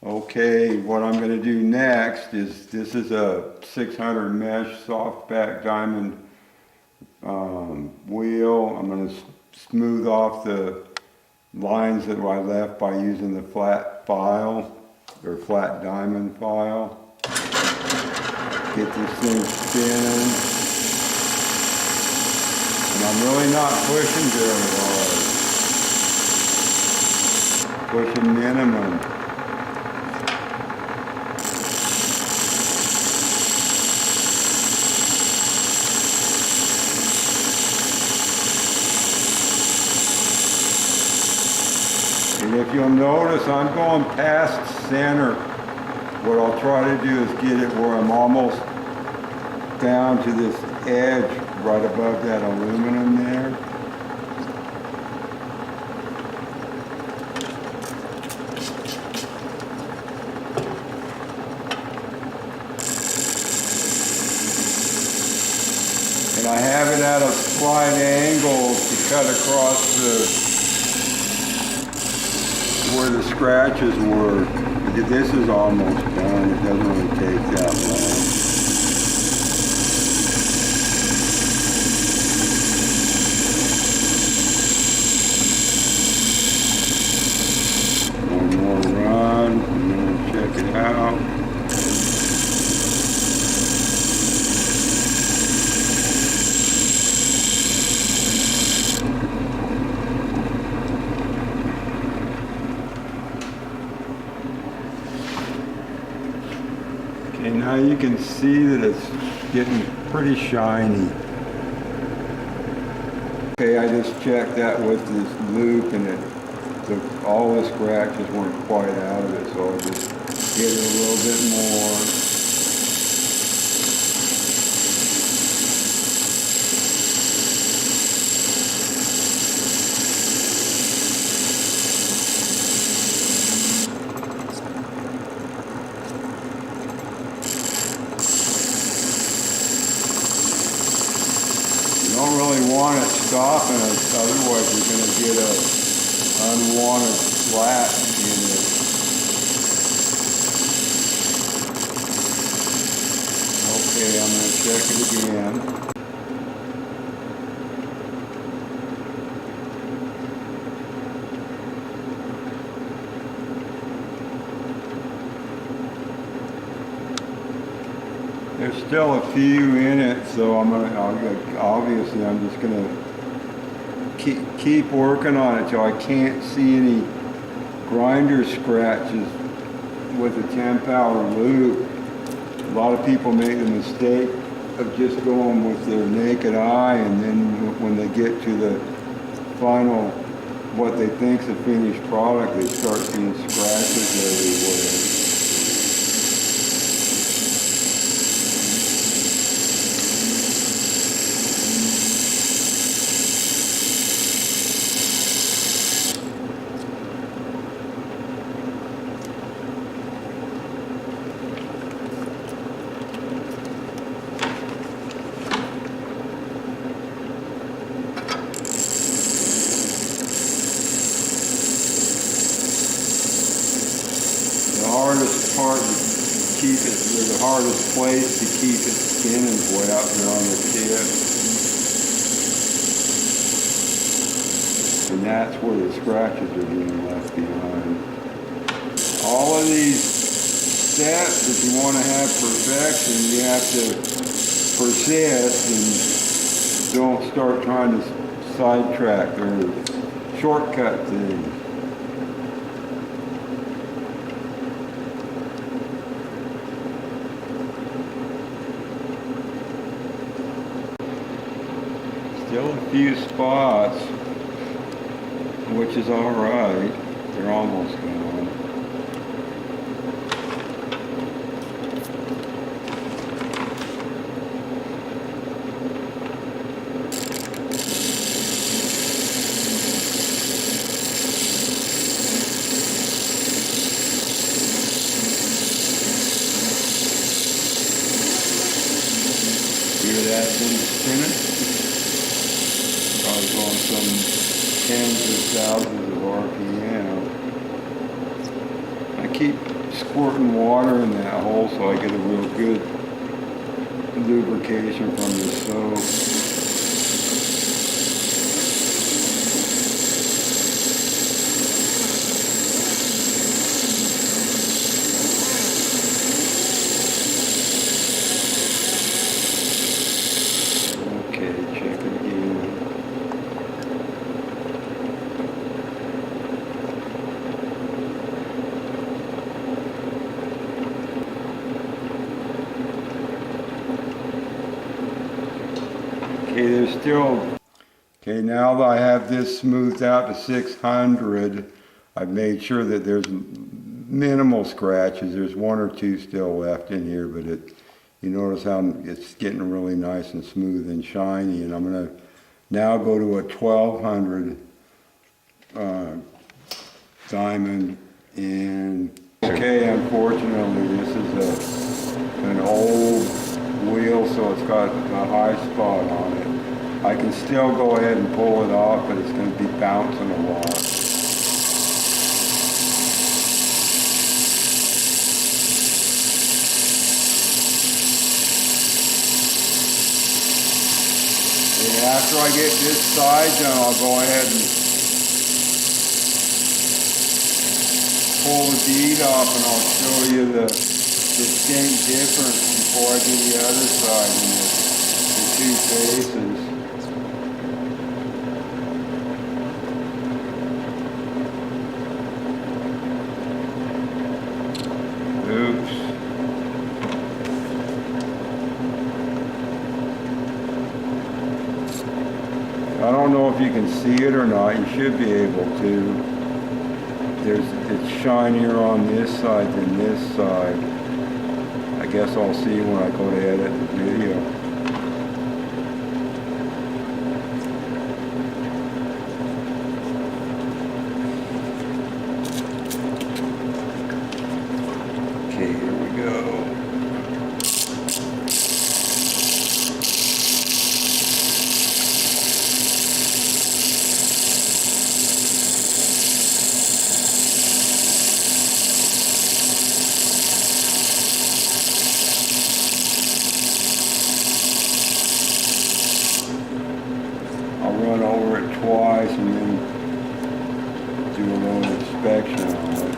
Okay, what I'm going to do next is, this is a 600 mesh soft back diamond wheel. I'm going to smooth off the lines that I left by using the flat file or flat diamond file. Get this thing spinning. And I'm really not pushing very hard. Pushing minimum. And if you'll notice, I'm going past center. What I'll try to do is get it where I'm almost down to this edge right above that aluminum there. And I have it at a slight angle to cut across where the scratches were. This is almost done. It doesn't really take that long. One more run, and then we'll check it out. Okay, now you can see that it's getting pretty shiny. Okay, I just checked that with this loop, and all the scratches weren't quite out of it, so I'll just get it a little bit more. You don't really want it stopping it, otherwise you're going to get a unwanted flat in it. Okay, I'm going to check it again. There's still a few in it, so obviously I'm just gonna keep working on it till I can't see any grinder scratches with a 10-power loop. A lot of people make the mistake of just going with their naked eye, and then when they get to the final, what they think is a finished product, they start seeing scratches everywhere. The hardest part to keep it, or the hardest place to keep it spinning is way out there on the tip. And that's where the scratches are being left behind. All of these steps, if you want to have perfection, you have to persist and don't start trying to sidetrack or shortcut things. Still a few spots, which is all right. They're almost gone. Hear that thing spinning? Probably going some tens of thousands of RPM. I keep squirting water in that hole so I get a real good lubrication from the soap. Okay, there's still, okay, now that I have this smoothed out to 600, I've made sure that there's minimal scratches. There's one or two still left in here, but you notice how it's getting really nice and smooth and shiny. And I'm gonna now go to a 1200 diamond. And okay, unfortunately, this is an old wheel, so it's got a high spot on it. I can still go ahead and pull it off, but it's going to be bouncing a lot. And after I get this side done, I'll go ahead and pull the bead off, and I'll show you the distinct difference before I do the other side in the two faces. Oops. I don't know if you can see it or not. You should be able to. It's shinier on this side than this side. I guess I'll see when I go to edit the video. Okay, here we go. Run over it twice and then do a little inspection on it.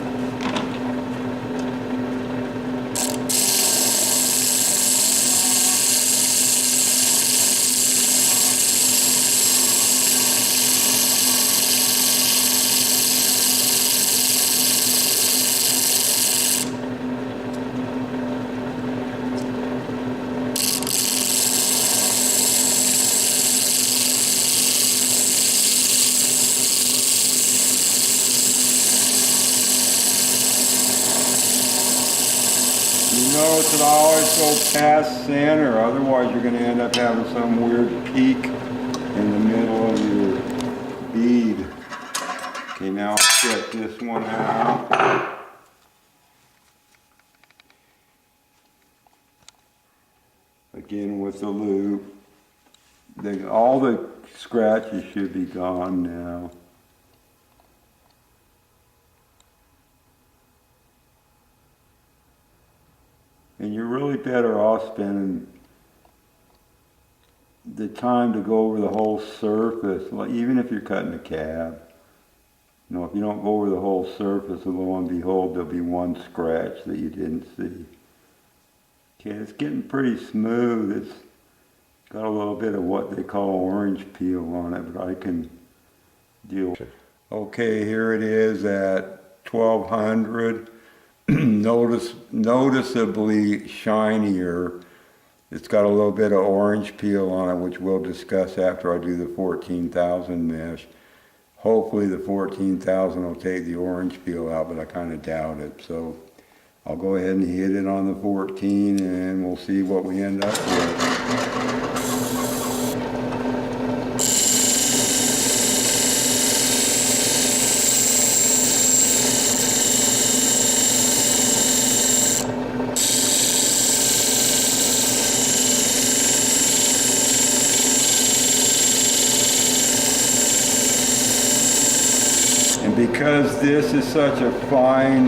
You notice that I always go past center, otherwise you're going to end up having some weird peak in the middle of your bead. Okay, now I'll check this one out. Again with the loop. All the scratches should be gone now. And you're really better off spending the time to go over the whole surface, like even if you're cutting a cab. You know, if you don't go over the whole surface, lo and behold, there'll be one scratch that you didn't see. Okay, it's getting pretty smooth. It's got a little bit of what they call orange peel on it, but I can deal with it. Okay, here it is at 1200. Noticeably shinier. It's got a little bit of orange peel on it, which we'll discuss after I do the 14,000 mesh. Hopefully the 14,000 will take the orange peel out, but I kind of doubt it. So I'll go ahead and hit it on the 14 and we'll see what we end up with. Because this is such a fine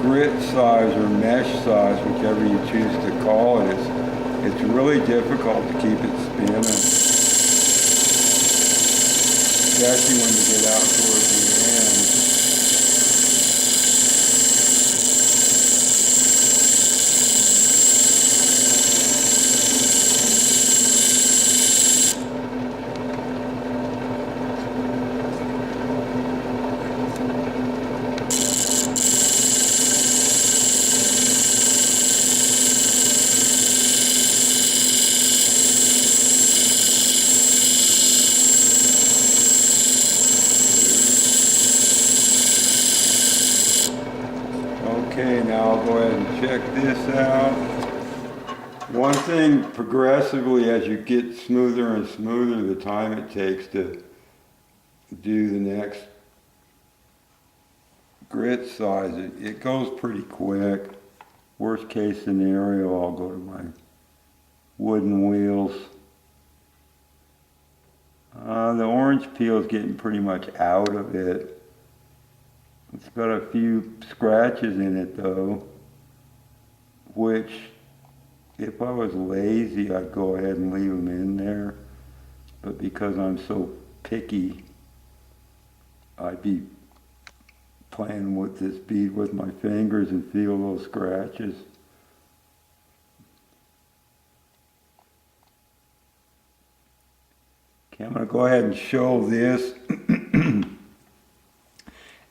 grit size or mesh size, whichever you choose to call it, it's really difficult to keep it spinning, especially when you get out towards the end. Okay, now I'll go ahead and check this out. One thing, progressively as you get smoother and smoother, the time it takes to do the next grit size, it goes pretty quick. Worst case scenario, I'll go to my wooden wheels. The orange peel is getting pretty much out of it. It's got a few scratches in it though, which if I was lazy I'd go ahead and leave them in there, but because I'm so picky I'd be playing with this bead with my fingers and feel those scratches. Okay, I'm going to go ahead and show this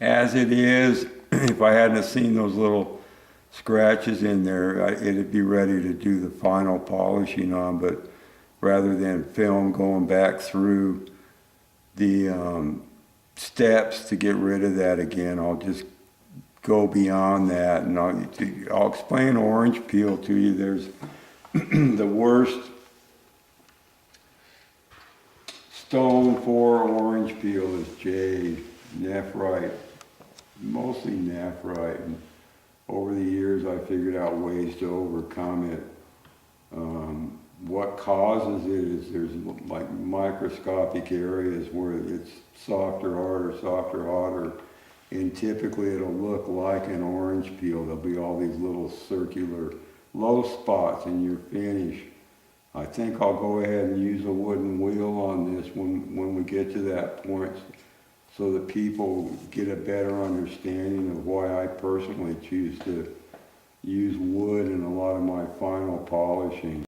as it is. If I hadn't seen those little scratches in there, it'd be ready to do the final polishing on, but rather than film going back through the steps to get rid of that again, I'll just go beyond that, and I'll explain orange peel to you. There's the worst stone for orange peel is jade, nephrite, mostly nephrite. And over the years I figured out ways to overcome it. What causes it is there's like microscopic areas where it's softer, harder, and typically it'll look like an orange peel. There'll be all these little circular low spots in your finish. I think I'll go ahead and use a wooden wheel on this when we get to that point, so that people get a better understanding of why I personally choose to use wood in a lot of my final polishing.